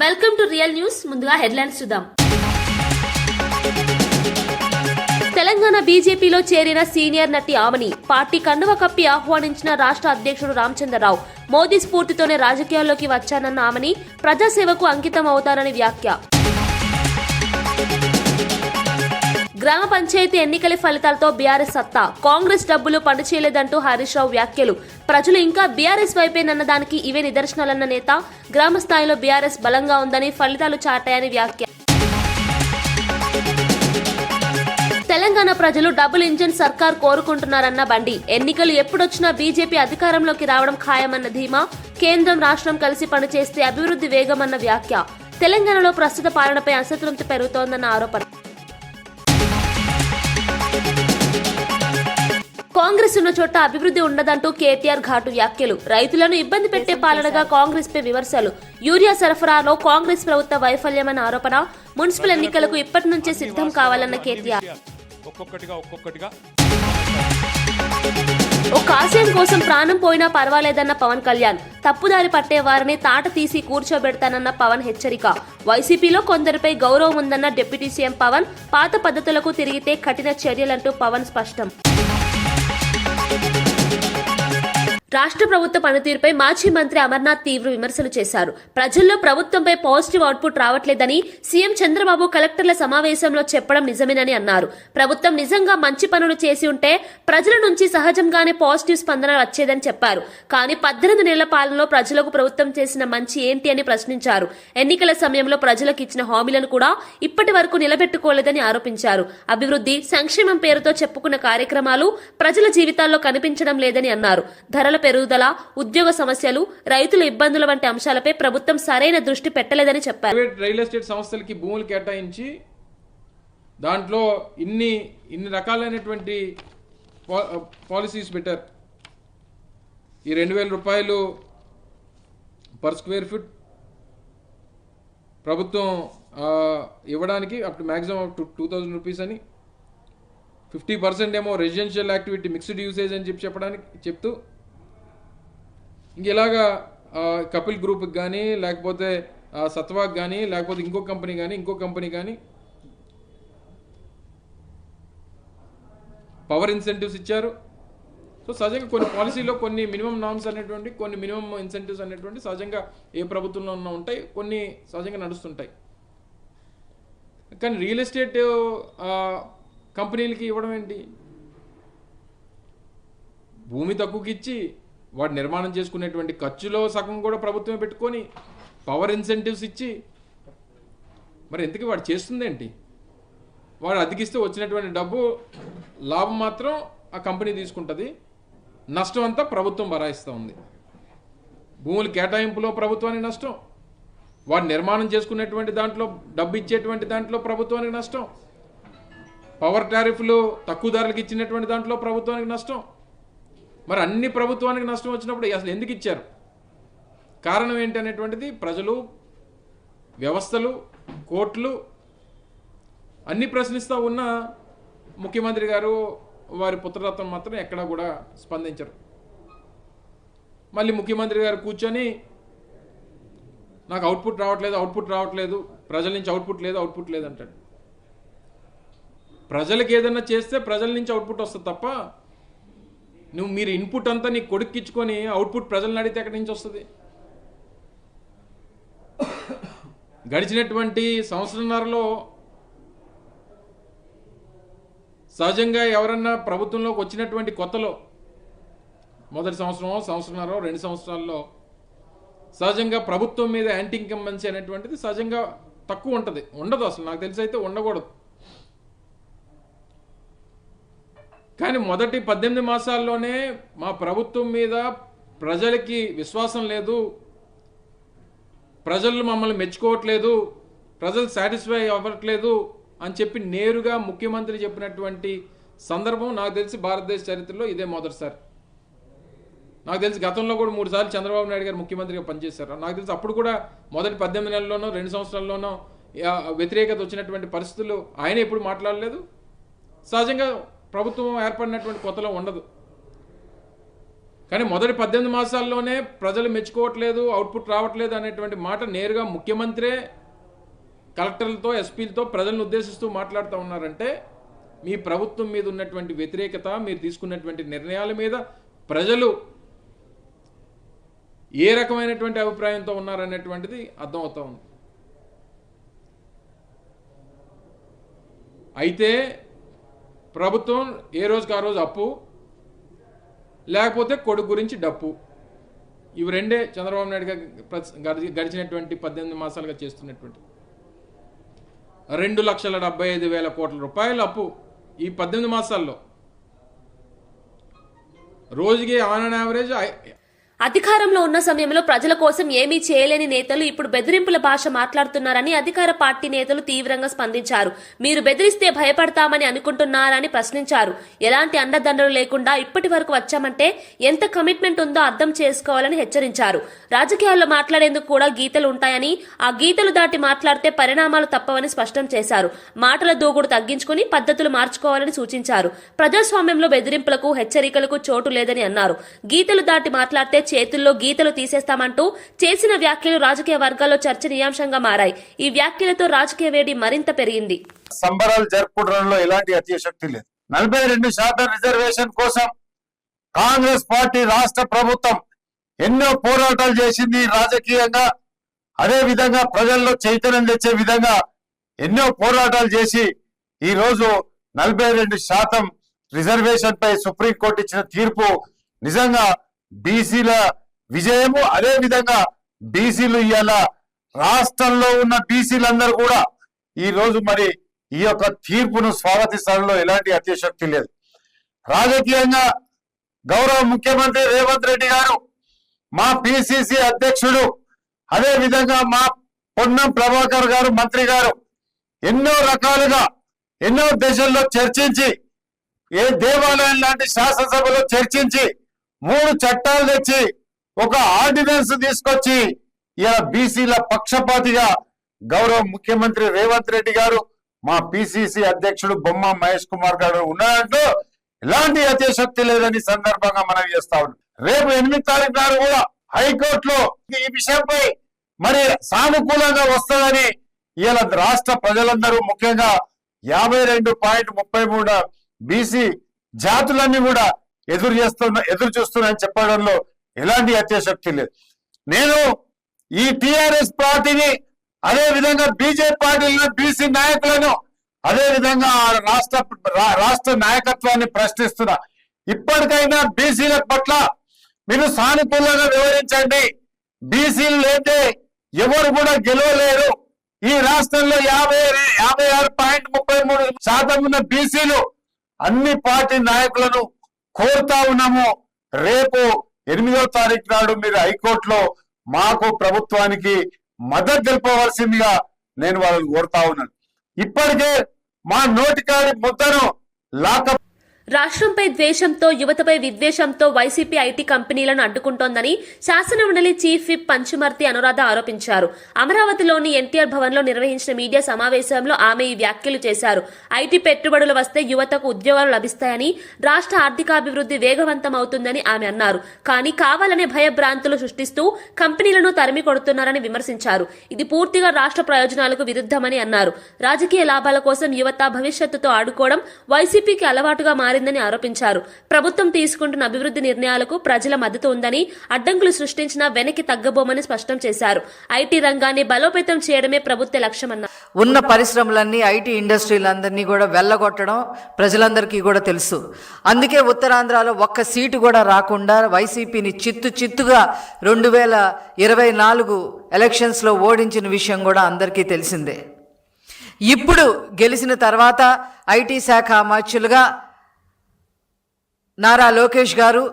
Welcome to real news. ముందుగా headlines చూద్దాం. తెలంగాణ బీజేపీలో చేరిన సీనియర్ నటి ఆమని పార్టీ కండువ కప్పి ఆహ్వానించిన రాష్ట్ర అధ్యక్షుడు రామచంద్రరావు. మోదీ స్ఫూర్తితోనే రాజకీయాల్లోకి వచ్చానన్న ఆమని ప్రజాసేవకు అంకితం అవుతానని వ్యాఖ్య. గ్రామ పంచాయతీ ఎన్నికల ఫలితాలతో బీఆర్ఎస్ సత్తా, కాంగ్రెస్ డబ్బులు పనిచేయలేదంటూ హరీష్ రావు వ్యాఖ్యలు. ప్రజలు ఇంకా బీఆర్ఎస్ వైపేనన్న దానికి ఇవే నిదర్శనాలన్న నేత. గ్రామ స్థాయిలో బీఆర్ఎస్ బలంగా ఉందని ఫలితాలు చాటాయని వ్యాఖ్య. తెలంగాణ ప్రజలు డబుల్ ఇంజిన్ సర్కార్ కోరుకుంటున్నారన్న బండి. ఎన్నికలు ఎప్పుడొచ్చినా బీజేపీ అధికారంలోకి రావడం ఖాయమన్న ధీమా. కేంద్రం రాష్ట్రం కలిసి పనిచేస్తే అభివృద్ధి వేగమన్న వ్యాఖ్య. తెలంగాణలో ప్రస్తుత పాలనపై అసంతృప్తి పెరుగుతోందన్న ఆరోపణ. కాంగ్రెస్ ఉన్న చోట అభివృద్ధి ఉండదంటూ కేటీఆర్ ఘాటు వ్యాఖ్యలు. రైతులను ఇబ్బంది పెట్టే పాలనగా కాంగ్రెస్ పై విమర్శలు. యూరియా సరఫరాలో కాంగ్రెస్ ప్రభుత్వ వైఫల్యమన్న ఆరోపణ. మున్సిపల్ ఎన్నికలకు ఇప్పటి నుంచే సిద్ధం కావాలన్న కేటీఆర్. ఒక ఆశయం కోసం ప్రాణం పోయినా పర్వాలేదన్న పవన్ కళ్యాణ్. తప్పుదారి పట్టే వారిని తాట తీసి కూర్చోబెడతానన్న పవన్ హెచ్చరిక. వైసీపీలో కొందరిపై గౌరవం ఉందన్న డిప్యూటీ సీఎం పవన్. పాత పద్ధతులకు తిరిగితే కఠిన చర్యలంటూ పవన్ స్పష్టం. రాష్ట్ర ప్రభుత్వ పనితీరుపై మాజీ మంత్రి అమర్నాథ్ తీవ్ర విమర్శలు చేశారు. ప్రజల్లో ప్రభుత్వంపై పాజిటివ్ అవుట్పుట్ రావట్లేదని సీఎం చంద్రబాబు కలెక్టర్ల సమావేశంలో చెప్పడం నిజమేనని అన్నారు. ప్రభుత్వం నిజంగా మంచి పనులు చేసి ఉంటే ప్రజల నుంచి సహజంగానే పాజిటివ్ స్పందన వచ్చేదని చెప్పారు. కానీ 18 నెలల పాలనలో ప్రజలకు ప్రభుత్వం చేసిన మంచి ఏంటి అని ప్రశ్నించారు. ఎన్నికల సమయంలో ప్రజలకు ఇచ్చిన హామీలను కూడా ఇప్పటి వరకు నిలబెట్టుకోలేదని ఆరోపించారు. అభివృద్ధి, సంక్షేమం పేరుతో చెప్పుకున్న కార్యక్రమాలు ప్రజల జీవితాల్లో కనిపించడం లేదని అన్నారు. ధరల పెరుగుదల, ఉద్యోగ సమస్యలు, రైతుల ఇబ్బందుల వంటి అంశాలపై ప్రభుత్వం సరైన దృష్టి పెట్టలేదని చెప్పారు. ప్రైవేట్ రియల్ ఎస్టేట్ సంస్థలకి భూములు కేటాయించి దాంట్లో ఇన్ని రకాలైనటువంటి పాలసీస్ పెట్టారు. ఈ 2000 రూపాయలు పర్ స్క్వేర్ ఫీట్ ప్రభుత్వం ఇవ్వడానికి అప్పుడు మ్యాక్సిమం 2000 రూపీస్ అని, 50% ఏమో రెసిడెన్షియల్ యాక్టివిటీ మిక్స్డ్ యూసేజ్ అని చెప్తూ ఇంక ఇలాగా కపిల్ గ్రూప్కి కానీ, లేకపోతే సత్వాకి కానీ, లేకపోతే ఇంకో కంపెనీ కానీ పవర్ ఇన్సెంటివ్స్ ఇచ్చారు. సో సహజంగా కొన్ని పాలసీలో కొన్ని మినిమం నామ్స్ అనేటువంటి, కొన్ని మినిమం ఇన్సెంటివ్స్ అనేటువంటి సహజంగా ఏ ప్రభుత్వంలో ఉన్నా ఉంటాయి, కొన్ని సహజంగా నడుస్తుంటాయి. కానీ రియల్ ఎస్టేట్ కంపెనీలకి ఇవ్వడం ఏంటి? భూమి తక్కువకి ఇచ్చి వాడు నిర్మాణం చేసుకునేటువంటి ఖర్చులో సగం కూడా ప్రభుత్వమే పెట్టుకొని పవర్ ఇన్సెంటివ్స్ ఇచ్చి, మరి ఎందుకు వాడు చేస్తుందేంటి? వాడు అతికిస్తే వచ్చినటువంటి డబ్బు లాభం మాత్రం ఆ కంపెనీ తీసుకుంటుంది, నష్టం అంతా ప్రభుత్వం భరాయిస్తూ ఉంది. భూముల కేటాయింపులో ప్రభుత్వానికి నష్టం, వాడు నిర్మాణం చేసుకునేటువంటి దాంట్లో డబ్బు ఇచ్చేటువంటి దాంట్లో ప్రభుత్వానికి నష్టం, పవర్ టారిఫ్లు తక్కువ ధరలకు ఇచ్చినటువంటి దాంట్లో ప్రభుత్వానికి నష్టం. మరి అన్ని ప్రభుత్వానికి నష్టం వచ్చినప్పుడు అసలు ఎందుకు ఇచ్చారు? కారణం ఏంటి అనేటువంటిది ప్రజలు, వ్యవస్థలు, కోర్టులు అన్ని ప్రశ్నిస్తూ ఉన్న ముఖ్యమంత్రి గారు, వారి పుత్రరత్నం మాత్రం ఎక్కడా కూడా స్పందించరు. మళ్ళీ ముఖ్యమంత్రి గారు కూర్చొని నాకు అవుట్పుట్ రావట్లేదు, ప్రజల నుంచి అవుట్పుట్ లేదు అంటాడు. ప్రజలకు ఏదన్నా చేస్తే ప్రజల నుంచి అవుట్పుట్ వస్తుంది తప్ప, మీరు ఇన్పుట్ అంతా నీ కొడుక్కి ఇచ్చుకొని అవుట్పుట్ ప్రజలను అడిగితే ఎక్కడి నుంచి వస్తుంది? గడిచినటువంటి సంవత్సరంన్నరలో సహజంగా ఎవరన్నా ప్రభుత్వంలోకి వచ్చినటువంటి కొత్తలో మొదటి సంవత్సరంన్నర 2 సంవత్సరాల్లో సహజంగా ప్రభుత్వం మీద యాంటీ ఇన్కంబెన్సీ అనేటువంటిది సహజంగా తక్కువ ఉంటుంది. ఉండదు, అసలు నాకు తెలిసి అయితే ఉండకూడదు. కానీ మొదటి 18 మాసాల్లోనే మా ప్రభుత్వం మీద ప్రజలకి విశ్వాసం లేదు, ప్రజలు మమ్మల్ని మెచ్చుకోవట్లేదు, ప్రజలు సాటిస్ఫై అవ్వట్లేదు అని చెప్పి నేరుగా ముఖ్యమంత్రి చెప్పినటువంటి సందర్భం నాకు తెలిసి భారతదేశ చరిత్రలో ఇదే మొదటిసారి. నాకు తెలిసి గతంలో కూడా 3 సార్లు చంద్రబాబు నాయుడు గారు ముఖ్యమంత్రిగా పనిచేశారు. నాకు తెలిసి అప్పుడు కూడా మొదటి 18 నెలల్లోనో 2 సంవత్సరాల్లోనో వ్యతిరేకత వచ్చినటువంటి పరిస్థితులు ఆయన ఎప్పుడు మాట్లాడలేదు. సహజంగా ప్రభుత్వం ఏర్పడినటువంటి కొత్తలో ఉండదు. కానీ మొదటి 18 మాసాల్లోనే ప్రజలు మెచ్చుకోవట్లేదు, అవుట్పుట్ రావట్లేదు అనేటువంటి మాట నేరుగా ముఖ్యమంత్రే కలెక్టర్లతో, ఎస్పీలతో ప్రజలను ఉద్దేశిస్తూ మాట్లాడుతూ ఉన్నారంటే మీ ప్రభుత్వం మీద ఉన్నటువంటి వ్యతిరేకత, మీరు తీసుకున్నటువంటి నిర్ణయాల మీద ప్రజలు ఏ రకమైనటువంటి అభిప్రాయంతో ఉన్నారనేటువంటిది అర్థమవుతా ఉంది. అయితే ప్రభుత్వం ఏ రోజుకి ఆ రోజు అప్పు, లేకపోతే కొడుకు గురించి డప్పు, ఇవి రెండే చంద్రబాబు నాయుడు గారు గడిచినటువంటి 18 మాసాలుగా చేస్తున్నటువంటి 2,75,000 కోట్ల రూపాయల అప్పు ఈ 18 మాసాల్లో. రోజుకి ఆన్ యావరేజ్ అధికారంలో ఉన్న సమయంలో ప్రజల కోసం ఏమీ చేయలేని నేతలు ఇప్పుడు బెదిరింపుల భాష మాట్లాడుతున్నారని అధికార పార్టీ నేతలు తీవ్రంగా స్పందించారు. మీరు బెదిరిస్తే భయపడతామని అనుకుంటున్నారని ప్రశ్నించారు. ఎలాంటి అండదండలు లేకుండా ఇప్పటి వరకు వచ్చామంటే ఎంత కమిట్మెంట్ ఉందో అర్థం చేసుకోవాలని హెచ్చరించారు. రాజకీయాల్లో మాట్లాడేందుకు కూడా గీతలు ఉంటాయని, ఆ గీతలు దాటి మాట్లాడితే పరిణామాలు తప్పవని స్పష్టం చేశారు. మాటల దూకుడు తగ్గించుకుని పద్ధతులు మార్చుకోవాలని సూచించారు. ప్రజాస్వామ్యంలో బెదిరింపులకు, హెచ్చరికలకు చోటు లేదని అన్నారు. గీతలు దాటి మాట్లాడితే చేతుల్లో గీతలు తీసేస్తామంటూ చేసిన వ్యాఖ్యలు రాజకీయ వర్గాల్లో చర్చనీయాంశంగా మారాయి. ఈ వ్యాఖ్యలతో రాజకీయ వేడి మరింత పెరిగింది. సంబరాలు జరుపుకోవడంలో ఎలాంటి అతిశక్తి లేదు. 42% రిజర్వేషన్ కోసం కాంగ్రెస్ పార్టీ రాష్ట్ర ప్రభుత్వం ఎన్నో పోరాటాలు చేసింది. రాజకీయంగా అదే విధంగా ప్రజల్లో చైతన్యం తెచ్చే విధంగా ఎన్నో పోరాటాలు చేసి ఈ రోజు 42% రిజర్వేషన్ పై సుప్రీంకోర్టు ఇచ్చిన తీర్పు నిజంగా బీసీల విజయము. అదే విధంగా బీసీలు ఇవాళ రాష్ట్రంలో ఉన్న బీసీలందరూ కూడా ఈ రోజు మరి ఈ యొక్క తీర్పును స్వాగతించడంలో ఎలాంటి అతిశక్తి లేదు. రాజకీయంగా గౌరవ ముఖ్యమంత్రి రేవంత్ రెడ్డి గారు, మా పిసిసి అధ్యక్షుడు, అదే విధంగా మా పొన్నం ప్రభాకర్ గారు మంత్రి గారు ఎన్నో రకాలుగా ఎన్నో దశల్లో చర్చించి, ఏ దేవాలయం లాంటి శాసనసభలో చర్చించి 3 చట్టాలు తెచ్చి ఒక ఆర్డినెన్స్ తీసుకొచ్చి ఇలా బీసీల పక్షపాతిగా గౌరవ ముఖ్యమంత్రి రేవంత్ రెడ్డి గారు, మా పిసిసి అధ్యక్షుడు బొమ్మ మహేష్ కుమార్ గారు ఉన్నారంటూ ఎలాంటి అతిశక్తి లేదని సందర్భంగా మనం చేస్తా ఉన్నాం. రేపు 8వ తారీఖు నాడు కూడా హైకోర్టులో ఈ విషయంపై మరి సానుకూలంగా వస్తుందని ఇలా రాష్ట్ర ప్రజలందరూ, ముఖ్యంగా 52.33 బీసీ జాతులన్నీ కూడా ఎదురు చూస్తున్నాయని చెప్పడంలో ఎలాంటి అత్యాశక్తి లేదు. నేను ఈ టిఆర్ఎస్ పార్టీని, అదే విధంగా బీజేపీ పార్టీలను, బీసీ నాయకులను, అదే విధంగా రాష్ట్ర నాయకత్వాన్ని ప్రశ్నిస్తున్నా. ఇప్పటికైనా బీసీల పట్ల మీరు సానుకూలంగా వివరించండి. బీసీలు లేతే ఎవరు కూడా గెలవలేరు. ఈ రాష్ట్రంలో 56.33% ఉన్న బీసీలు అన్ని పార్టీ నాయకులను కోరుతా ఉన్నాము. రేపు 8వ తారీఖు నాడు మీరు హైకోర్టులో మాకు ప్రభుత్వానికి మద్దతు తెలుపవలసిందిగా నేను వాళ్ళని కోరుతా ఉన్నాను. ఇప్పటికే మా నోటికాడి ముద్దను లాక రాష్ట్రంపై ద్వేషంతో, యువతపై విద్వేషంతో వైసీపీ ఐటీ కంపెనీలను అడ్డుకుంటోందని శాసనమండలి చీఫ్ విప్ పంచుమర్తి అనురాధ ఆరోపించారు. అమరావతిలోని ఎన్టీఆర్ భవన్ లో నిర్వహించిన మీడియా సమావేశంలో ఆమె ఈ వ్యాఖ్యలు చేశారు. ఐటీ పెట్టుబడులు వస్తే యువతకు ఉద్యోగాలు లభిస్తాయని, రాష్ట్ర ఆర్థికాభివృద్ధి వేగవంతం అవుతుందని ఆమె అన్నారు. కానీ కావాలనే భయభ్రాంతులు సృష్టిస్తూ కంపెనీలను తరిమి కొడుతున్నారని విమర్శించారు. ఇది పూర్తిగా రాష్ట్ర ప్రయోజనాలకు విరుద్ధమని అన్నారు. రాజకీయ లాభాల కోసం యువత భవిష్యత్తుతో ఆడుకోవడం వైసీపీకి అలవాటుగా మారిందని ఆరోపించారు. ప్రభుత్వం తీసుకుంటున్న అభివృద్ధి నిర్ణయాలకు ప్రజల మద్దతు ఉందని, అడ్డంకులు సృష్టించినా వెనక్కి తగ్గబోమని స్పష్టం చేశారు. ఐటీ రంగాన్ని బలోపేతం చేయడమే ప్రభుత్వ లక్ష్యమన్నారు. ఉన్న పరిశ్రమలన్నీ, ఐటీ ఇండస్ట్రీలందరినీ కూడా వెళ్ళగొట్టడం ప్రజలందరికీ కూడా తెలుసు. అందుకే ఉత్తరాంధ్రలో ఒక్క సీటు కూడా రాకుండా వైసీపీని చిత్తుగా 2024 ఎలక్షన్స్లో ఓడించిన విషయం కూడా అందరికీ తెలిసిందే. ఇప్పుడు గెలిచిన తర్వాత ఐటీ శాఖ మంత్రులుగా నారా లోకేష్ గారు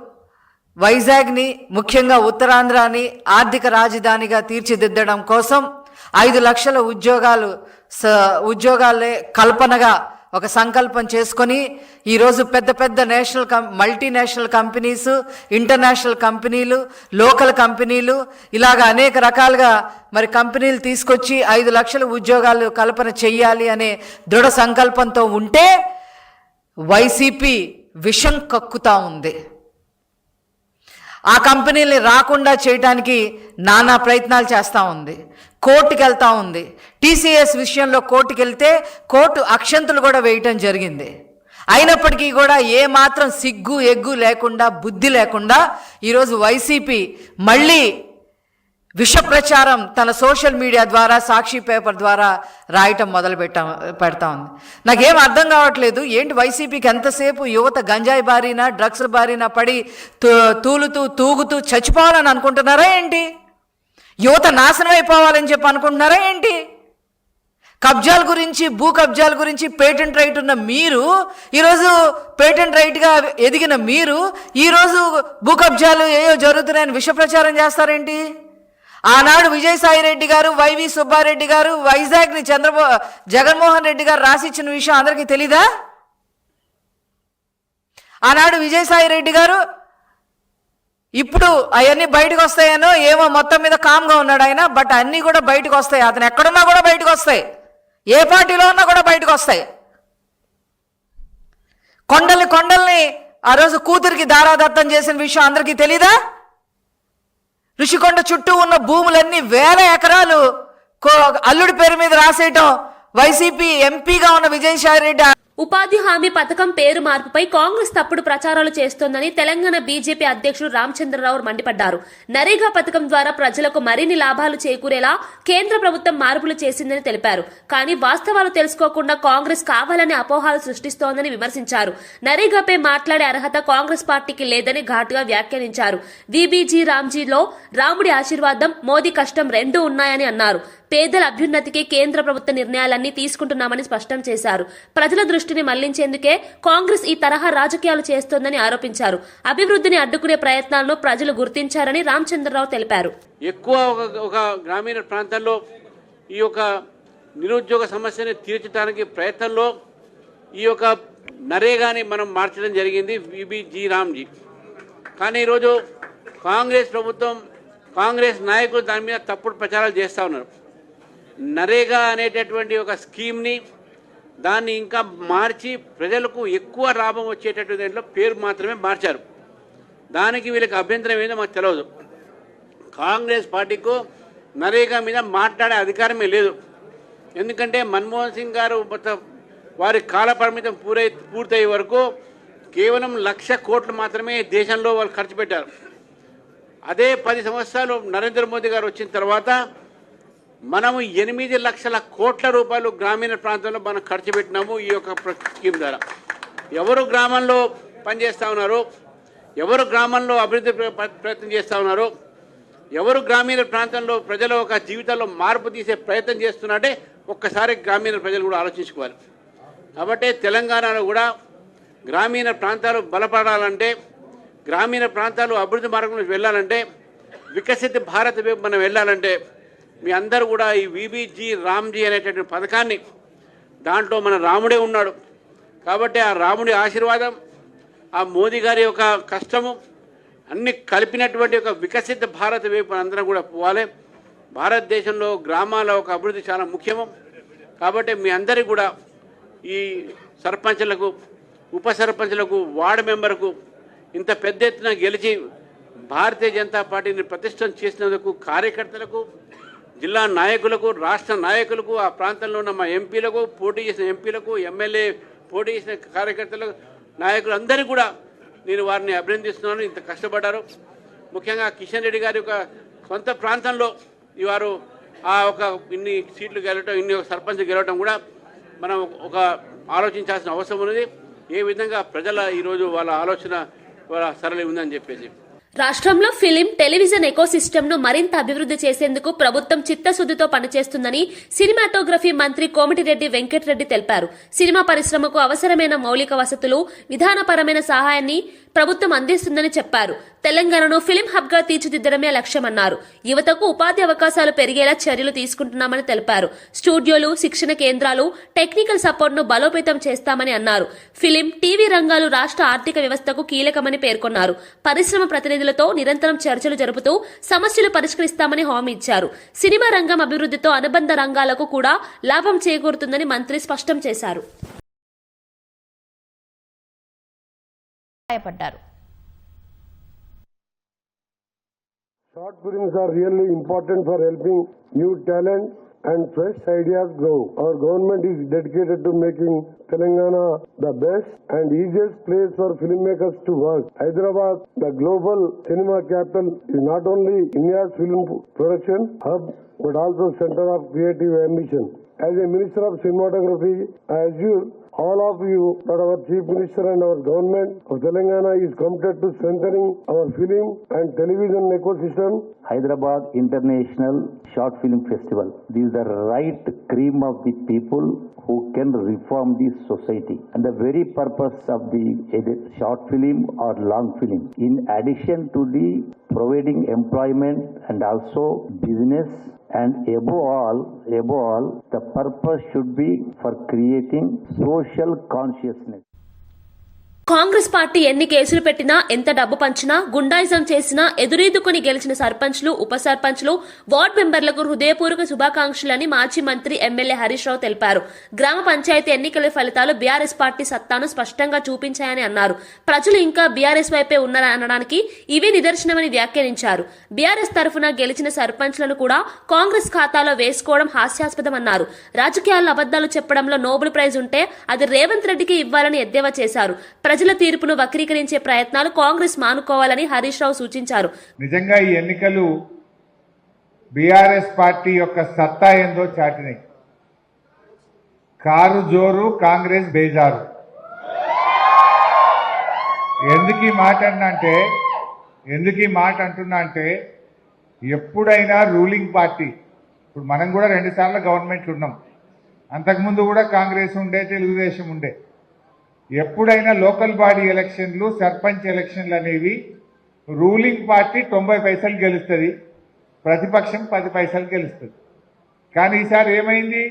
వైజాగ్ని, ముఖ్యంగా ఉత్తరాంధ్రాని ఆర్థిక రాజధానిగా తీర్చిదిద్దడం కోసం 5 లక్షల ఉద్యోగాలే కల్పనగా ఒక సంకల్పం చేసుకొని ఈరోజు పెద్ద మల్టీనేషనల్ కంపెనీస్, ఇంటర్నేషనల్ కంపెనీలు, లోకల్ కంపెనీలు, ఇలాగ అనేక రకాలుగా మరి కంపెనీలు తీసుకొచ్చి 5 లక్షల ఉద్యోగాలు కల్పన చెయ్యాలి అనే దృఢ సంకల్పంతో ఉంటే వైసీపీ విషం కక్కుతా ఉంది. ఆ కంపెనీల్ని రాకుండా చేయడానికి నానా ప్రయత్నాలు చేస్తూ ఉంది, కోర్టుకు వెళ్తూ ఉంది. టీసీఎస్ విషయంలో కోర్టుకు వెళ్తే కోర్టు అక్షంతలు కూడా వేయటం జరిగింది. అయినప్పటికీ కూడా ఏమాత్రం సిగ్గు ఎగ్గు లేకుండా, బుద్ధి లేకుండా ఈరోజు వైసీపీ మళ్ళీ విష ప్రచారం తన సోషల్ మీడియా ద్వారా, సాక్షి పేపర్ ద్వారా రాయటం పెడతా ఉంది. నాకేం అర్థం కావట్లేదు. ఏంటి వైసీపీకి ఎంతసేపు యువత గంజాయి బారిన, డ్రగ్స్ బారిన పడి తూలుతూ తూగుతూ చచ్చిపోవాలని అనుకుంటున్నారా ఏంటి? యువత నాశనం అయిపోవాలని చెప్పి అనుకుంటున్నారా ఏంటి? కబ్జాల గురించి, భూ కబ్జాల గురించి పేటెంట్ రైట్ ఉన్న మీరు, ఈరోజు పేటెంట్ రైట్గా ఎదిగిన మీరు ఈరోజు భూ కబ్జాలు ఏయో జరుగుతున్నాయని విష ప్రచారం చేస్తారేంటి? ఆనాడు విజయసాయిరెడ్డి గారు, వైవి సుబ్బారెడ్డి గారు వైజాగ్ని జగన్మోహన్ రెడ్డి గారు రాసిచ్చిన విషయం అందరికీ తెలీదా? ఆనాడు విజయసాయిరెడ్డి గారు ఇప్పుడు అవన్నీ బయటకు వస్తాయనో ఏమో, మొత్తం మీద కామ్గా ఉన్నాడు ఆయన. బట్ అన్నీ కూడా బయటకు వస్తాయి. అతను ఎక్కడున్నా కూడా బయటకు వస్తాయి, ఏ పార్టీలో ఉన్నా కూడా బయటకు వస్తాయి. కొండల్ని ఆ రోజు కూతురికి దారాదత్తం చేసిన విషయం అందరికీ తెలీదా? ఋషికొండ చుట్టూ ఉన్న భూములన్నీ 1000 ఎకరాలు అల్లుడి పేరు మీద రాసేయటం వైసీపీ ఎంపీగా ఉన్న విజయసాయిరెడ్డి. ఉపాధి హామీ పథకం పేరు మార్పుపై కాంగ్రెస్ తప్పుడు ప్రచారాలు చేస్తోందని తెలంగాణ బీజేపీ అధ్యక్షుడు రామచంద్రరావు మండిపడ్డారు. నరేగా పథకం ద్వారా ప్రజలకు మరిన్ని లాభాలు చేకూరేలా కేంద్ర ప్రభుత్వం మార్పులు చేసిందని తెలిపారు. కానీ వాస్తవాలు తెలుసుకోకుండా కాంగ్రెస్ కావాలని అపోహలు సృష్టిస్తోందని విమర్శించారు. నరేగాపై మాట్లాడే అర్హత కాంగ్రెస్ పార్టీకి లేదని ఘాటుగా వ్యాఖ్యానించారు. వీబీజీ రామ్జీలో రాముడి ఆశీర్వాదం, మోదీ కష్టం రెండూ ఉన్నాయని అన్నారు. పేదల అభ్యున్నతికి కేంద్ర ప్రభుత్వ నిర్ణయాలన్నీ తీసుకుంటున్నామని స్పష్టం చేశారు. ప్రజల దృష్టిని మళ్లించేందుకే కాంగ్రెస్ ఈ తరహా రాజకీయాలు చేస్తోందని ఆరోపించారు. అభివృద్ధిని అడ్డుకునే ప్రయత్నాలను ప్రజలు గుర్తించారని రామచంద్రరావు తెలిపారు. ఎక్కువ ఒక గ్రామీణ ప్రాంతాల్లో ఈ యొక్క నిరుద్యోగ సమస్యని తీర్చడానికి ప్రయత్నంలో ఈ యొక్క నరేగాని మనం మార్చడం జరిగింది, వీబీజీ రామ్జీ. కానీ ఈరోజు కాంగ్రెస్ ప్రభుత్వం, కాంగ్రెస్ నాయకులు దాని మీద తప్పుడు ప్రచారాలు చేస్తూ ఉన్నారు. నరేగా అనేటటువంటి ఒక స్కీమ్ని దాన్ని ఇంకా మార్చి ప్రజలకు ఎక్కువ లాభం వచ్చేటటువంటి దాంట్లో పేరు మాత్రమే మార్చారు. దానికి వీళ్ళకి అభ్యంతరం ఏందో మాకు తెలియదు. కాంగ్రెస్ పార్టీకు నరేగా మీద మాట్లాడే అధికారమే లేదు. ఎందుకంటే మన్మోహన్ సింగ్ గారు వారి కాల పరిమితం పూర్తయ్యే వరకు కేవలం 1,00,000 కోట్లు మాత్రమే దేశంలో వాళ్ళు ఖర్చు పెట్టారు. అదే 10 సంవత్సరాలు నరేంద్ర మోదీ గారు వచ్చిన తర్వాత మనము 8 లక్షల కోట్ల రూపాయలు గ్రామీణ ప్రాంతంలో మనం ఖర్చు పెట్టినాము ఈ యొక్క స్కీమ్ ద్వారా. ఎవరు గ్రామంలో పనిచేస్తూ ఉన్నారు, ఎవరు గ్రామంలో అభివృద్ధి ప్రయత్నం చేస్తూ ఉన్నారు, ఎవరు గ్రామీణ ప్రాంతంలో ప్రజల ఒక జీవితాల్లో మార్పు తీసే ప్రయత్నం చేస్తున్నారంటే ఒక్కసారి గ్రామీణ ప్రజలు కూడా ఆలోచించుకోవాలి. కాబట్టి తెలంగాణలో కూడా గ్రామీణ ప్రాంతాలు బలపడాలంటే, గ్రామీణ ప్రాంతాలు అభివృద్ధి మార్గంలో వెళ్ళాలంటే, వికసిత భారత్ వైపు మనం వెళ్ళాలంటే మీ అందరూ కూడా ఈ వీబీజీ రామ్జీ అనేటటువంటి పథకాన్ని, దాంట్లో మన రాముడే ఉన్నాడు కాబట్టి ఆ రాముడి ఆశీర్వాదం, ఆ మోదీ గారి యొక్క కష్టము అన్ని కలిపినటువంటి ఒక వికసిత భారత్ వైపు అందరం కూడా పోవాలి. భారతదేశంలో గ్రామాల ఒక అభివృద్ధి చాలా ముఖ్యము. కాబట్టి మీ అందరికీ కూడా ఈ సర్పంచ్లకు, ఉప సర్పంచ్లకు, వార్డు మెంబర్కు ఇంత పెద్ద ఎత్తున గెలిచి భారతీయ జనతా పార్టీని ప్రతిష్టం చేసినందుకు కార్యకర్తలకు, జిల్లా నాయకులకు, రాష్ట్ర నాయకులకు, ఆ ప్రాంతంలో ఉన్న మా ఎంపీలకు, పోటీ చేసిన ఎంపీలకు, ఎమ్మెల్యే పోటీ చేసిన కార్యకర్తలకు, నాయకులు అందరికీ కూడా నేను వారిని అభినందిస్తున్నాను. ఇంత కష్టపడ్డారు. ముఖ్యంగా కిషన్ రెడ్డి గారి యొక్క సొంత ప్రాంతంలో వారు ఆ ఒక ఇన్ని సీట్లు గెలవటం, ఇన్ని సర్పంచ్ గెలవటం కూడా మనం ఒక ఆలోచించాల్సిన అవసరం ఉన్నది. ఏ విధంగా ప్రజల ఈరోజు వాళ్ళ ఆలోచన వాళ్ళ సరళి ఉందని చెప్పేసి. రాష్ట్రంలో ఫిలిం, టెలివిజన్ ఎకోసిస్టమ్ ను మరింత అభివృద్ధి చేసేందుకు ప్రభుత్వం చిత్తశుద్దితో పనిచేస్తుందని సినిమాటోగ్రఫీ మంత్రి కోమటిరెడ్డి వెంకటరెడ్డి తెలిపారు. సినిమా పరిశ్రమకు అవసరమైన మౌలిక వసతులు, విధానపరమైన సహాయాన్ని ప్రభుత్వం అందిస్తుందని చెప్పారు. తెలంగాణను ఫిలిం హబ్ గా తీర్చిదిద్దడమే లక్ష్యమన్నారు. యువతకు ఉపాధి అవకాశాలు పెరిగేలా చర్యలు తీసుకుంటున్నామని తెలిపారు. స్టూడియోలు, శిక్షణ కేంద్రాలు, టెక్నికల్ సపోర్ట్ ను బలోపేతం చేస్తామని అన్నారు. ఫిలిం, టీవీ రంగాలు రాష్ట్ర ఆర్థిక వ్యవస్థకు కీలకమని పేర్కొన్నారు. పరిశ్రమ ప్రతినిధులతో నిరంతరం చర్చలు జరుపుతూ సమస్యలు పరిష్కరిస్తామని హామీ ఇచ్చారు. సినిమా రంగం అభివృద్ధితో అనుబంధ రంగాలకు కూడా లాభం చేకూరుతుందని మంత్రి స్పష్టం చేశారు. గాయపడ్డారు. Short films are really important for helping new talent and fresh ideas grow. Our government is dedicated to making Telangana the best and easiest place for filmmakers to work. Hyderabad, the global cinema capital, is not only India's film production hub but also center of creative ambition. As a Minister of Cinematography, I assure all of you that our Chief Minister and our government of Telangana is committed to strengthening our film and television ecosystem. Hyderabad International Short Film Festival. This is the right cream of the people who can reform this society. And the very purpose of the short film or long film, in addition to the providing employment and also business, and above all, the purpose should be for creating social consciousness. Congress party ఎన్ని కేసులు పెట్టినా, ఎంత డబ్బు పంచినా, గుండాయిజం చేసినా ఎదురీదుకుని గెలిచిన సర్పంచ్లు, ఉప సర్పంచ్లు, వార్డు మెంబర్లకు హృదయపూర్వక శుభాకాంక్షలని మాజీ మంత్రి ఎమ్మెల్యే హరీష్ రావు తెలిపారు. గ్రామ పంచాయతీ ఎన్నికల ఫలితాలు బీఆర్ఎస్ పార్టీ సత్తాను స్పష్టంగా చూపించాయని అన్నారు. ప్రజలు ఇంకా బీఆర్ఎస్ వైపే ఉన్నారనడానికి ఇవే నిదర్శనమని వ్యాఖ్యానించారు. బీఆర్ఎస్ తరఫున గెలిచిన సర్పంచ్లను కూడా కాంగ్రెస్ ఖాతాలో వేసుకోవడం హాస్యాస్పదమన్నారు. రాజకీయాల్లో అబద్దాలు చెప్పడంలో నోబెల్ ప్రైజ్ ఉంటే అది రేవంత్ రెడ్డికి ఇవ్వాలని ఎద్దేవా చేశారు. ప్రజల తీర్పును వక్రీకరించే ప్రయత్నాలు కాంగ్రెస్ మానుకోవాలని హరీష్ రావు సూచించారు. నిజంగా ఈ ఎన్నికలు బీఆర్ఎస్ పార్టీ యొక్క సత్తా ఏందో చాటినాయి. కారు జోరు, కాంగ్రెస్ బేజారు. ఎందుకు ఈ మాట అంటున్నా అంటే ఎప్పుడైనా రూలింగ్ పార్టీ, ఇప్పుడు మనం కూడా 2 సార్లు గవర్నమెంట్లు ఉన్నాం, అంతకుముందు కూడా కాంగ్రెస్ ఉండే, తెలుగుదేశం ఉండే. ఎప్పుడైనా లోకల్ బాడీ ఎలక్షన్లు, సర్పంచ్ ఎలక్షన్లు అనేవి రూలింగ్ పార్టీ 90 పైసలు గెలుస్తుంది, ప్రతిపక్షం 10 పైసలు గెలుస్తుంది. కానీ ఈసారి ఏమైంది,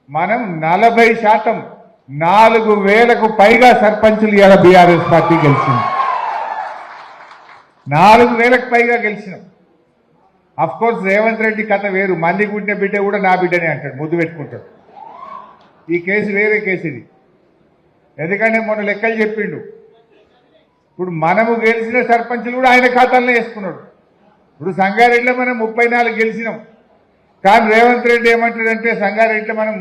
మనం 40%, 4,000కు పైగా సర్పంచులు ఇవాళ బీఆర్ఎస్ పార్టీ గెలిచింది. 4,000కు పైగా గెలిచినాం. అఫ్ కోర్స్ రేవంత్ రెడ్డి కథ వేరు, మంది పుట్టిన బిడ్డ కూడా నా బిడ్డనే అంటాడు, ముద్దు పెట్టుకుంటాడు. ఈ కేసు వేరే కేసు ఇది. ఎందుకంటే మొన్న లెక్కలు చెప్పిండు. ఇప్పుడు మనము గెలిచిన సర్పంచులు కూడా ఆయన ఖాతాల్లో వేసుకున్నాడు. ఇప్పుడు సంగారెడ్డిలో మనం 34 గెలిచినాం, కానీ రేవంత్ రెడ్డి ఏమంటాడంటే సంగారెడ్డిలో మనం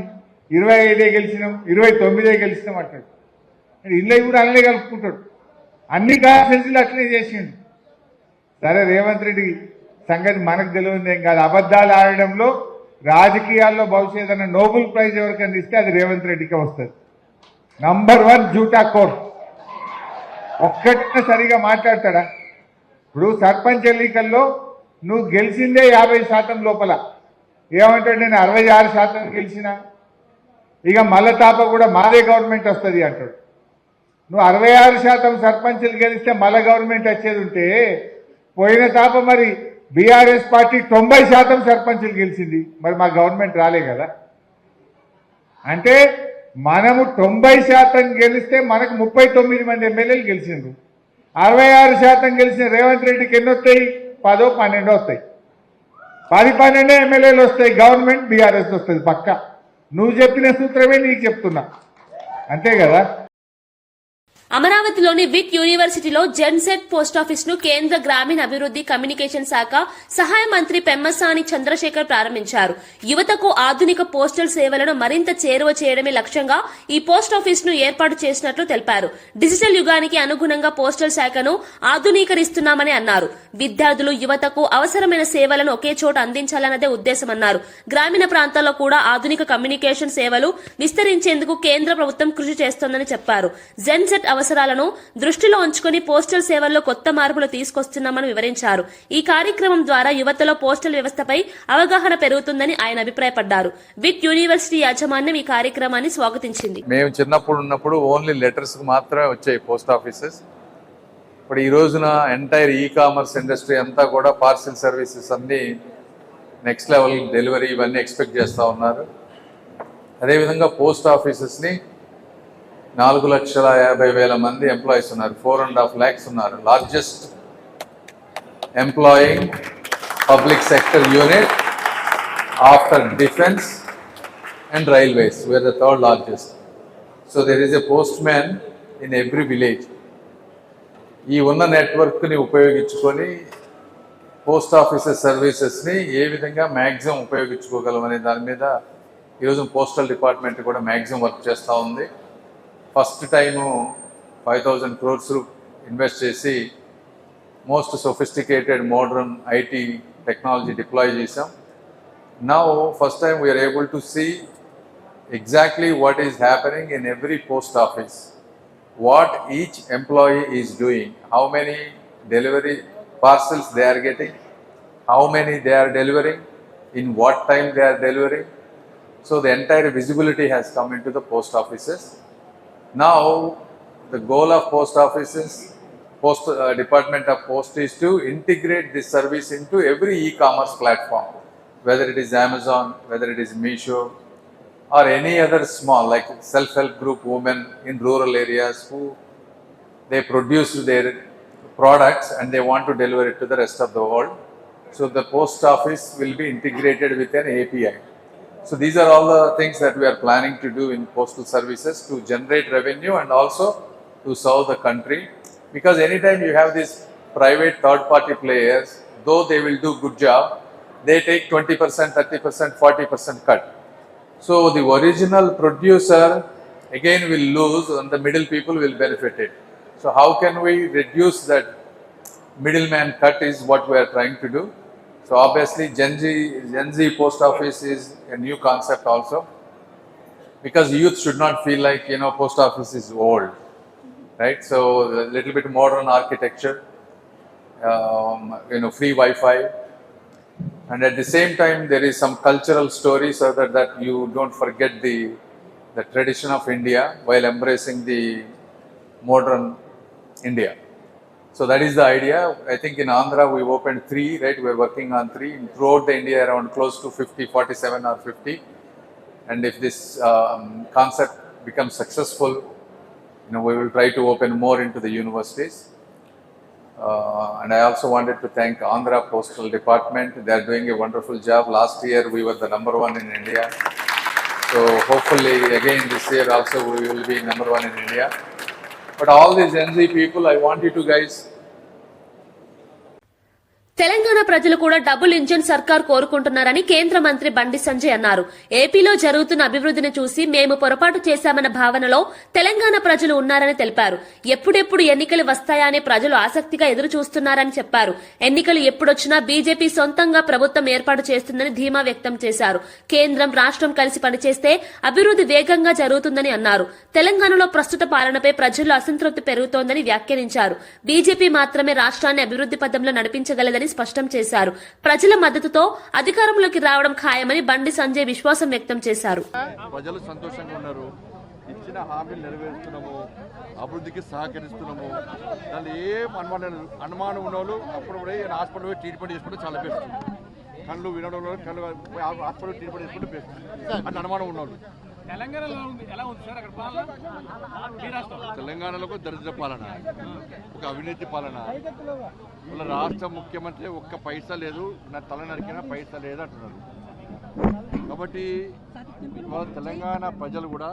25 గెలిచినాం, 29 గెలిచినాం అంటాడు. ఇళ్ళవి కూడా అల్లే కలుపుకుంటాడు. అన్ని కాన్స్టిట్యూన్సీలు అట్లనే చేసిండు. సరే, రేవంత్ రెడ్డి సంగతి మనకు తెలియదు ఏం కాదు. అబద్ధాలు ఆడడంలో రాజకీయాల్లో భవిష్యత్ అన్న నోబెల్ ప్రైజ్ ఎవరికైనా ఇస్తే అది రేవంత్ రెడ్డికే వస్తుంది. నంబర్ 1 జూటా కోర్. ఒక్కటే సరిగా మాట్లాడతాడా? ఇప్పుడు సర్పంచ్ ఎన్నికల్లో నువ్వు గెలిచిందే 50% లోపల, ఏమంటాడు, నేను 66% గెలిచిన, ఇక మళ్ళా తాప కూడా మాదే గవర్నమెంట్ వస్తుంది అంటాడు. నువ్వు 66% సర్పంచులు గెలిస్తే మళ్ళా గవర్నమెంట్ వచ్చేది ఉంటే, పోయిన తాప మరి బీఆర్ఎస్ పార్టీ 90% సర్పంచులు గెలిచింది, మరి మా గవర్నమెంట్ రాలే కదా. అంటే మనము 90% గెలిస్తే మనకు 39 మంది ఎమ్మెల్యేలు గెలిచిండ్రు. 66% గెలిచిన రేవంత్ రెడ్డికి ఎన్ని వస్తాయి? 10, 12 వస్తాయి. 10, 12 ఎమ్మెల్యేలు వస్తాయి. గవర్నమెంట్ బీఆర్ఎస్ వస్తుంది పక్క. నువ్వు చెప్పిన సూత్రమే నీకు చెప్తున్నా, అంతే కదా. అమరావతిలోని విట్ యూనివర్సిటీలో జెన్సెట్ పోస్టాఫీస్ ను కేంద్ర గ్రామీణ అభివృద్ది కమ్యూనికేషన్ శాఖ సహాయ మంత్రి పెమ్మసాని చంద్రశేఖర్ ప్రారంభించారు. యువతకు ఆధునిక పోస్టల్ సేవలను మరింత చేరువ చేయడమే లక్ష్యంగా ఈ పోస్టాఫీస్ ను ఏర్పాటు చేసినట్లు తెలిపారు. డిజిటల్ యుగానికి అనుగుణంగా పోస్టల్ శాఖను ఆధునీకరిస్తున్నామని అన్నారు. విద్యార్థులు, యువతకు అవసరమైన సేవలను ఒకే చోట అందించాలన్నదే ఉద్దేశమన్నారు. గ్రామీణ ప్రాంతాల్లో కూడా ఆధునిక కమ్యూనికేషన్ సేవలు విస్తరించేందుకు కేంద్ర ప్రభుత్వం కృషి చేస్తోందని చెప్పారు. జెన్సెట్ అవసరాలను దృష్టిలో ఉంచుకుని పోస్టల్ సేవల్లో కొత్త మార్పులు తీసుకొస్తున్నామని వివరించారు. ఈ కార్యక్రమం ద్వారా యువతలో పోస్టల్ వ్యవస్థపై అవగాహన పెరుగుతుందని ఆయన అభిప్రాయపడ్డారు. విట్ యూనివర్సిటీ యాజమాన్యం ఈ కార్యక్రమాన్ని స్వాగతించింది. మేము చిన్నప్పుడు ఉన్నప్పుడు ఓన్లీ లెటర్స్ మాత్రమే వచ్చాయి పోస్ట్ ఆఫీసెస్. ఇప్పుడు ఈ రోజున ఎంటైర్ ఈ-కామర్స్ ఇండస్ట్రీ అంతా కూడా పార్సిల్ సర్వీసెస్ అన్ని నెక్స్ట్ లెవెల్ డెలివరీ ఇవన్నీ ఎక్స్పెక్ట్ చేస్తూ ఉన్నారు. అదేవిధంగా పోస్ట్ ఆఫీసెస్ని 4,50,000 మంది ఎంప్లాయీస్ ఉన్నారు. 4.5 lakhs ఉన్నారు. Largest employing public sector unit after defence and railways. We are the 3rd largest. So there is a postman in every village. ఈ ఉన్న నెట్వర్క్ని ఉపయోగించుకొని పోస్ట్ ఆఫీసెస్ సర్వీసెస్ని ఏ విధంగా మ్యాక్సిమం ఉపయోగించుకోగలం అనే దాని మీద ఈరోజు పోస్టల్ డిపార్ట్మెంట్ కూడా మ్యాక్సిమం వర్క్ చేస్తూ ఉంది. ఫస్ట్ టైము 5,000 crores ఇన్వెస్ట్ చేసి most sophisticated modern IT technology deploy చేసాం. Now first time we are టు to exactly what is happening in every post office, what each employee is doing, how many delivery parcels they are getting, how many they are delivering, in what time they are delivering. So the entire visibility has come into the post offices. Now the goal of post offices, Department of Post is to integrate this service into every e-commerce platform, whether it is Amazon, whether it is Meesho, or any other small like self-help group women in rural areas who they produce their products and they want to deliver it to the rest of the world. So the post office will be integrated with an API. So these are all the things that we are planning to do in postal services to generate revenue and also to serve the country. Because anytime you have these private third-party players, though they will do good job, they take 20%, 30%, 40% cut. So the original producer again will lose and the middle people will benefit it. So how can we reduce that middleman cut is what we are trying to do. So obviously Gen Z post office is a new concept also, because youth should not feel like, you know, post office is old, right? So a little bit modern architecture, you know, free Wi-Fi. And at the same time, there is some cultural story so that you don't forget the tradition of India while embracing the modern India. So that is the idea. I think in Andhra we opened 3, right? We're working on 3. Throughout the India, around close to 50, 47 or 50. And if this concept becomes successful, you know, we will try to open more into the universities. And I also wanted to thank Andhra Postal Department. They are doing a wonderful job. Last year we were the number 1 in India. So hopefully again this year also we will be number 1 in India. But all these Gen Z people, I want you to guys. Telangana ప్రజలు కూడా double engine సర్కార్ కోరుకుంటున్నారని కేంద్ర మంత్రి బండి సంజయ్ అన్నారు. ఏపీలో జరుగుతున్న అభివృద్ధిని చూసి మేము పొరపాటు చేశామన్న భావనలో తెలంగాణ ప్రజలు ఉన్నారని తెలిపారు. ఎప్పుడెప్పుడు ఎన్నికలు వస్తాయా అని ప్రజలు ఆసక్తిగా ఎదురు చూస్తున్నారని చెప్పారు. ఎన్నికలు ఎప్పుడొచ్చినా బీజేపీ సొంతంగా ప్రభుత్వం ఏర్పాటు చేస్తుందని ధీమా వ్యక్తం చేశారు. కేంద్రం రాష్ట్రం కలిసి పనిచేస్తే అభివృద్ధి వేగంగా జరుగుతుందని అన్నారు. తెలంగాణలో ప్రస్తుత పాలనపై ప్రజల్లో అసంతృప్తి పెరుగుతోందని వ్యాఖ్యానించారు. బీజేపీ మాత్రమే రాష్ట్రాన్ని అభివృద్ధి పథంలో నడిపించగలదని స్పష్టం చేశారు. ప్రజల మద్దతుతో అధికారంలోకి రావడం ఖాయమని బండి సంజయ్ విశ్వాసం వ్యక్తం చేశారు. ప్రజలు సంతోషంగా ఉన్నారు. ఇచ్చిన హామీలు నెరవేరుస్తున్నాము, అభివృద్ధికి సహకరిస్తున్నాము. దాన్ని ఏం అనుమానం ఉన్నోళ్ళు అప్పుడు హాస్పిటల్ పోయి ట్రీట్మెంట్ చేసుకుంటే చాలా బెస్ట్. కళ్ళు వినడం కళ్ళు హాస్పిటల్ ట్రీట్మెంట్ చేసుకుంటే బెస్ట్ అని అనుమానం ఉన్నోళ్ళు. తెలంగాణలో దరిద్ర పాలన, ఒక అవినీతి పాలన. వాళ్ళ రాష్ట్ర ముఖ్యమంత్రి ఒక్క పైసా లేదు, నా తల నరికినా పైసా లేదు అంటున్నారు. కాబట్టి ఇవాళ తెలంగాణ ప్రజలు కూడా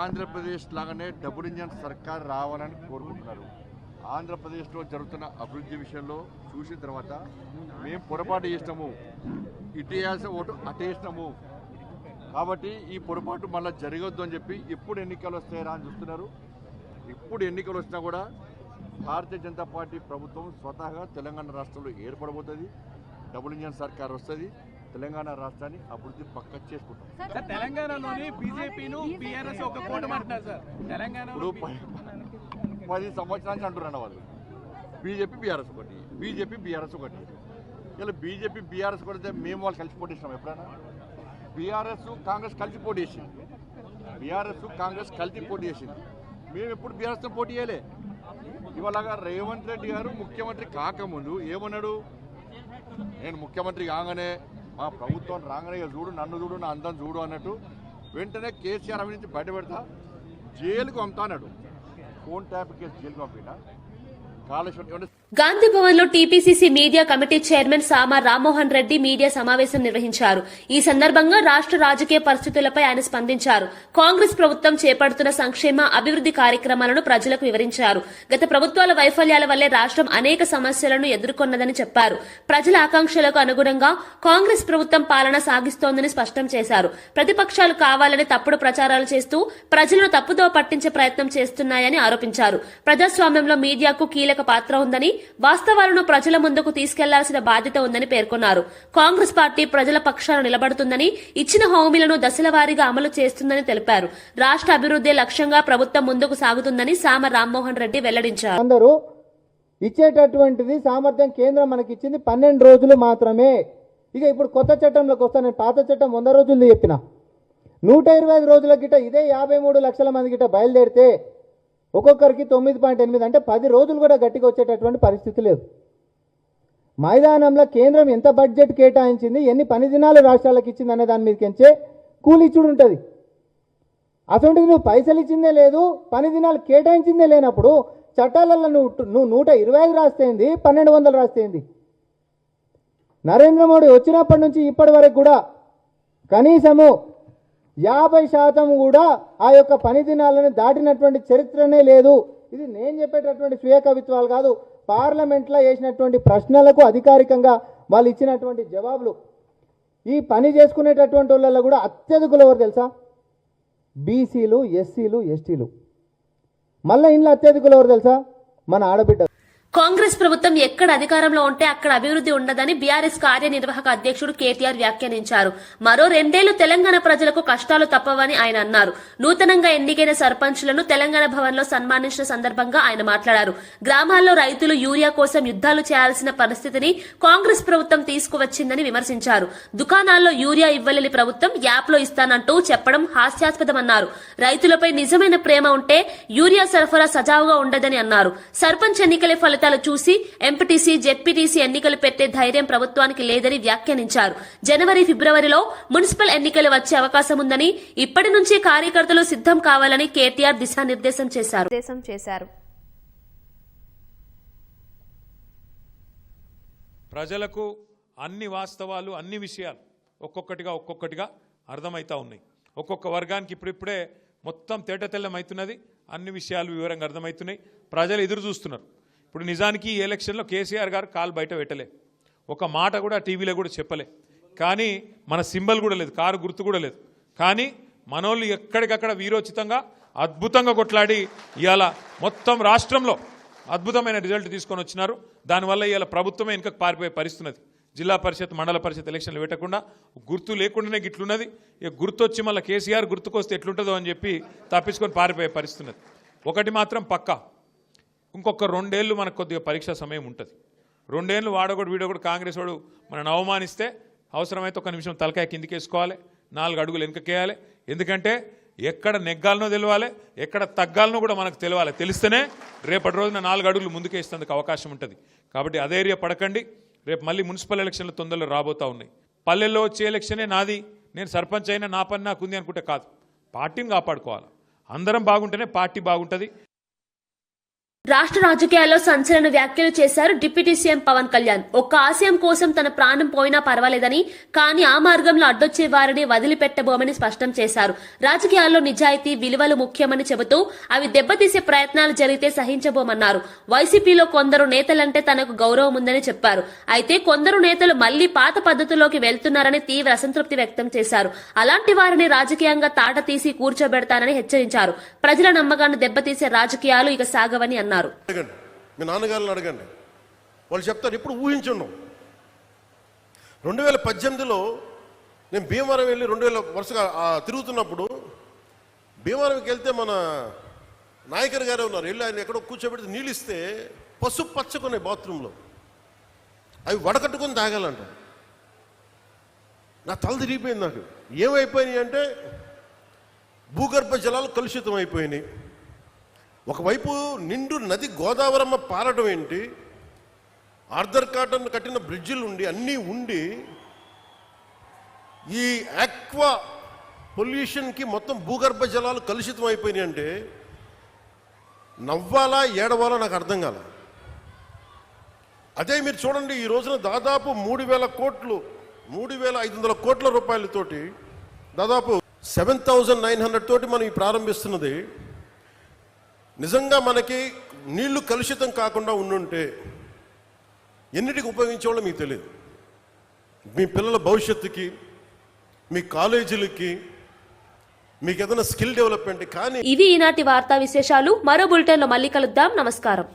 ఆంధ్రప్రదేశ్ లాగానే డబుల్ ఇంజన్ సర్కార్ రావాలని కోరుకుంటున్నారు. ఆంధ్రప్రదేశ్లో జరుగుతున్న అభివృద్ధి విషయంలో చూసిన తర్వాత మేము పొరపాటు చేసినాము, ఇటు వేయాల్సిన ఓటు అటు వేసినాము. కాబట్టి ఈ పొరపాటు మళ్ళీ జరగొద్దు అని చెప్పి ఎప్పుడు ఎన్నికలు వస్తాయా అని చూస్తున్నారు. ఇప్పుడు ఎన్నికలు వచ్చినా కూడా భారతీయ జనతా పార్టీ ప్రభుత్వం స్వతహాగా తెలంగాణ రాష్ట్రంలో ఏర్పడబోతుంది. డబుల్ ఇంజన్ సర్కార్ వస్తుంది. తెలంగాణ రాష్ట్రాన్ని అభివృద్ధి పక్క చేసుకుంటాం. తెలంగాణలోని బీజేపీను బీఆర్ఎస్ ఒక కూటమి అంటున్నారు సార్. తెలంగాణ ఇప్పుడు 10 సంవత్సరాల నుంచి అంటున్నారు వాళ్ళు. బీజేపీ బీఆర్ఎస్ ఒకటి, బీజేపీ బీఆర్ఎస్ ఒకటి. ఇలా బీజేపీ బీఆర్ఎస్ కొడితే మేము వాళ్ళు కలిసి పోటీ చేసినాం ఎప్పుడైనా? బీఆర్ఎస్ కాంగ్రెస్ కలిసి పోటీ చేసింది. బీఆర్ఎస్ కాంగ్రెస్ కలిసి పోటీ చేసింది. మేము ఎప్పుడు బీఆర్ఎస్తో పోటీ చేయలే. ఇవాళగా రేవంత్ రెడ్డి గారు ముఖ్యమంత్రి కాకముందు ఏమన్నాడు? నేను ముఖ్యమంత్రి కాగానే మా ప్రభుత్వం రాగానే చూడు, నన్ను చూడు, నా అందం చూడు అన్నట్టు వెంటనే కేసీఆర్ అవినీతి బయటపెడతా జైలుకు పంపుతా అన్నాడు. ఫోన్ ట్యాప్ కేసు జైలుకు పంపినా. కాళేశ్వరం గాంధీ భవన్ లో టీపీసీసీ మీడియా కమిటీ చైర్మన్ సామా రామ్మోహన్ రెడ్డి మీడియా సమావేశం నిర్వహించారు. ఈ సందర్భంగా రాష్ట్ర రాజకీయ పరిస్థితులపై ఆయన స్పందించారు. కాంగ్రెస్ ప్రభుత్వం చేపడుతున్న సంక్షేమ అభివృద్ది కార్యక్రమాలను ప్రజలకు వివరించారు. గత ప్రభుత్వాల వైఫల్యాల వల్లే రాష్ట్రం అనేక సమస్యలను ఎదుర్కొన్నదని చెప్పారు. ప్రజల ఆకాంక్షలకు అనుగుణంగా కాంగ్రెస్ ప్రభుత్వం పాలన సాగిస్తోందని స్పష్టం చేశారు. ప్రతిపక్షాలు కావాలని తప్పుడు ప్రచారాలు చేస్తూ ప్రజలను తప్పుదో పట్టించే ప్రయత్నం చేస్తున్నాయని ఆరోపించారు. ప్రజాస్వామ్యంలో మీడియాకు కీలక పాత్ర ఉందని, వాస్తవాలను ప్రజల ముందుకు తీసుకెళ్లాల్సిన బాధ్యత ఉందని పేర్కొన్నారు. కాంగ్రెస్ పార్టీ ప్రజల పక్షాన నిలబడుతుందని, ఇచ్చిన హామీలను దశలవారీగా అమలు చేస్తుందని తెలిపారు. రాష్ట్ర అభివృద్ధి లక్ష్యంగా ప్రభుత్వం ముందుకు సాగుతుందని సామ రామ్మోహన్ రెడ్డి వెల్లడించారు. అందరూ ఇచ్చేటటువంటిది సామర్థ్యం కేంద్రం మనకిచ్చింది 12 రోజులు మాత్రమే. ఇక ఇప్పుడు కొత్త చట్టంలోకి వస్తా. నేను పాత చట్టం 100 రోజులు చెప్పిన 125 రోజుల గిట ఇదే 53 లక్షల మంది గిట బయలుదేరితే ఒక్కొక్కరికి 9.8 అంటే 10 రోజులు కూడా గట్టిగా వచ్చేటటువంటి పరిస్థితి లేదు. మైదానంలో కేంద్రం ఎంత బడ్జెట్ కేటాయించింది, ఎన్ని పని దినాలు రాష్ట్రాలకు ఇచ్చింది అనే దాని మీదకించే కూలి ఇచ్చుడు ఉంటుంది. అటువంటిది నువ్వు పైసలు ఇచ్చిందే లేదు, పని దినాలు కేటాయించిందే లేనప్పుడు చట్టాలలో నువ్వు 125 రాస్తేంది, 1200 రాస్తేంది. నరేంద్ర మోడీ వచ్చినప్పటి నుంచి ఇప్పటి వరకు కూడా కనీసము 50% కూడా ఆ యొక్క పని దినాలను దాటినటువంటి చరిత్రనే లేదు. ఇది నేను చెప్పేటటువంటి స్వీయ కవిత్వాలు కాదు, పార్లమెంట్లో వేసినటువంటి ప్రశ్నలకు అధికారికంగా వాళ్ళు ఇచ్చినటువంటి జవాబులు. ఈ పని చేసుకునేటటువంటి వాళ్ళలో కూడా అత్యధికులు ఎవరు తెలుసా? బీసీలు, ఎస్సీలు, ఎస్టీలు. మళ్ళీ ఇంట్లో అత్యధికులు ఎవరు తెలుసా? మన ఆడబిడ్డ. కాంగ్రెస్ ప్రభుత్వం ఎక్కడ అధికారంలో ఉంటే అక్కడ అభివృద్ది ఉండదని బీఆర్ఎస్ కార్యనిర్వాహక అధ్యక్షుడు కేటీఆర్ వ్యాఖ్యానించారు. మరో 2 ఏళ్లు తెలంగాణ ప్రజలకు కష్టాలు తప్పవని ఆయన అన్నారు. నూతనంగా ఎన్నికైన సర్పంచ్లను తెలంగాణ భవన్ లో సన్మానించిన సందర్భంగా ఆయన మాట్లాడారు. గ్రామాల్లో రైతులు యూరియా కోసం యుద్ధాలు చేయాల్సిన పరిస్థితిని కాంగ్రెస్ ప్రభుత్వం తీసుకువచ్చిందని విమర్శించారు. దుకాణాల్లో యూరియా ఇవ్వలేని ప్రభుత్వం యాప్ లో ఇస్తానంటూ చెప్పడం హాస్యాస్పదమన్నారు. రైతులపై నిజమైన ప్రేమ ఉంటే యూరియా సరఫరా సజావుగా ఉండదని అన్నారు. సర్పంచ్ ఎన్నికల ఫలితాలు చూసి ఎంపీటీసీ, జెడ్పీటీసీ ఎన్నికలు పెట్టే ధైర్యం ప్రభుత్వానికి లేదని వ్యాఖ్యానించారు. జనవరి, ఫిబ్రవరిలో మున్సిపల్ ఎన్నికలు వచ్చే అవకాశం ఉందని, ఇప్పటి నుంచే కార్యకర్తలు సిద్ధం కావాలని కేటీఆర్ దిశానిర్దేశం చేశారు. ప్రజలకు అన్ని వాస్తవాలు, అన్ని విషయాలు ఒక్కొక్కటిగా అర్థమవుతా ఉన్నాయి. ఒక్కొక్క వర్గానికి ఇప్పుడిప్పుడే మొత్తం తేటతెల్లమవుతున్నది. అన్ని విషయాలు వివరంగా అర్థమవుతున్నాయి. ప్రజలు ఎదురు చూస్తున్నారు. ఇప్పుడు నిజానికి ఈ ఎలక్షన్లో కేసీఆర్ గారు కాలు బయట పెట్టలే, ఒక మాట కూడా టీవీలో కూడా చెప్పలే. కానీ మన సింబల్ కూడా లేదు, కారు గుర్తు కూడా లేదు. కానీ మనోళ్ళు ఎక్కడికక్కడ వీరోచితంగా అద్భుతంగా కొట్లాడి ఇవాళ మొత్తం రాష్ట్రంలో అద్భుతమైన రిజల్ట్ తీసుకొని వచ్చినారు. దానివల్ల ఇవాళ ప్రభుత్వమే వెనుకకు పారిపోయే పరిస్థితున్నది. జిల్లా పరిషత్, మండల పరిషత్ ఎలక్షన్లు పెట్టకుండా గుర్తు లేకుండానే గిట్లున్నది. ఇక గుర్తొచ్చి మళ్ళీ కేసీఆర్ గుర్తుకొస్తే ఎట్లుంటుందో అని చెప్పి తప్పించుకొని పారిపోయే పరిస్థితున్నది. ఒకటి మాత్రం పక్కా, ఇంకొక 2 ఏళ్ళు మనకు కొద్దిగా పరీక్షా సమయం ఉంటుంది. 2 ఏళ్ళు వాడొకడు వీడొకడు కాంగ్రెస్ వాడు మనని అవమానిస్తే అవసరమైతే 1 నిమిషం తలకాయ కిందికేసుకోవాలి, 4 అడుగులు వెనుకకేయాలి. ఎందుకంటే ఎక్కడ నెగ్గాలనో తెలవాలి, ఎక్కడ తగ్గాలనో కూడా మనకు తెలవాలి. తెలిస్తేనే రేపటి రోజున 4 అడుగులు ముందుకేసేందుకు అవకాశం ఉంటుంది. కాబట్టి అధైర్య పడకండి. రేపు మళ్ళీ మున్సిపల్ ఎలక్షన్లు తొందరలో రాబోతూ ఉన్నాయి. పల్లెల్లో వచ్చే ఎలక్షనే నాది, నేను సర్పంచ్ అయినా నా పని నాకుంది అనుకుంటే కాదు. పార్టీని కాపాడుకోవాలి. అందరం బాగుంటేనే పార్టీ బాగుంటుంది. రాష్ట్ర రాజకీయాల్లో సంచలన వ్యాఖ్యలు చేశారు డిప్యూటీ సీఎం పవన్ కళ్యాణ్. ఒక్క ఆశయం కోసం తన ప్రాణం పోయినా పర్వాలేదని, కానీ ఆ మార్గంలో అడ్డొచ్చే వారిని వదిలిపెట్టబోమని స్పష్టం చేశారు. రాజకీయాల్లో నిజాయితీ, విలువలు ముఖ్యమని చెబుతూ అవి దెబ్బతీసే ప్రయత్నాలు జరిగితే సహించబోమన్నారు. వైసీపీలో కొందరు నేతలంటే తనకు గౌరవం ఉందని చెప్పారు. అయితే కొందరు నేతలు మళ్లీ పాత పద్ధతుల్లోకి వెళ్తున్నారని తీవ్ర అసంతృప్తి వ్యక్తం చేశారు. అలాంటి వారిని రాజకీయంగా తాట తీసి కూర్చోబెడతానని హెచ్చరించారు. ప్రజల నమ్మకాన్ని దెబ్బతీసే రాజకీయాలు ఇక సాగవని అన్నారు. అడగండి, మీ నాన్నగారిని అడగండి, వాళ్ళు చెప్తారు. ఇప్పుడు ఊహించున్నాం. 2018లో నేను భీమవరం వెళ్ళి 2000 వరుసగా తిరుగుతున్నప్పుడు భీమవరంకి వెళ్తే మన నాయకర్ గారే ఉన్నారు. వెళ్ళి ఆయన ఎక్కడో కూర్చోబెడితే నీళ్ళు ఇస్తే పసుపు పచ్చకున్నాయి బాత్రూంలో. అవి వడకట్టుకొని తాగాలంట. నా తల తిరిగిపోయింది. నాకు ఏమైపోయినాయి అంటే భూగర్భ జలాలు కలుషితం అయిపోయినాయి. ఒకవైపు నిండు నది గోదావరమ్మ పారడం ఏంటి, ఆర్థర్ కాటన్ కట్టిన బ్రిడ్జిలు ఉండి అన్నీ ఉండి ఈ ఆక్వా పొల్యూషన్కి మొత్తం భూగర్భ జలాలు కలుషితం అయిపోయినాయి అంటే నవ్వాలా ఏడవాలా నాకు అర్థం కాల. అదే మీరు చూడండి, ఈ రోజున దాదాపు 3,000 కోట్లు 3,500 కోట్ల రూపాయలతోటి దాదాపు 7,900 తోటి మనం ఈ ప్రారంభిస్తున్నది. నిజంగా మనకి నీళ్లు కలుషితం కాకుండా ఉండుంటే ఎన్నిటికి ఉపయోగించేవాళ్ళో మీకు తెలియదు. మీ పిల్లల భవిష్యత్తుకి, మీ కాలేజీలకి, మీకు ఏదైనా స్కిల్ డెవలప్మెంట్ కానీ. ఇవి ఈనాటి వార్తా విశేషాలు. మరో బులెటిన్లో మళ్ళీ కలుద్దాం. నమస్కారం.